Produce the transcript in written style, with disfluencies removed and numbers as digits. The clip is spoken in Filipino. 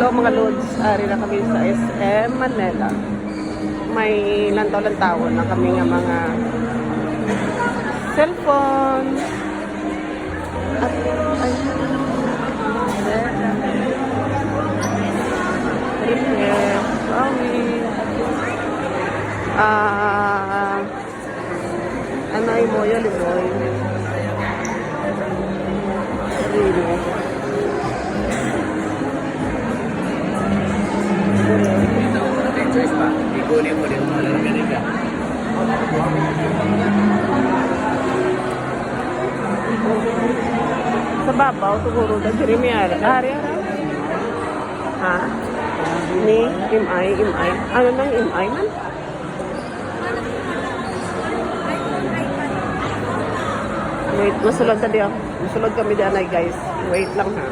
Hello mga Lods, ari na kami sa SM Manila. May lantaw-lantawan na kami nga mga cellphone. At ay ano ay mo yun, Limoy? Rino. Choice pa. Ikunin mo din mga lalagyan ka. Sa babaw, siguro na dirimiar. Ari. Ha? Ni? Imay? Ano nang imay man? Wait, masulod na diyan. Masulod kami diyan ay guys. Wait lang ha.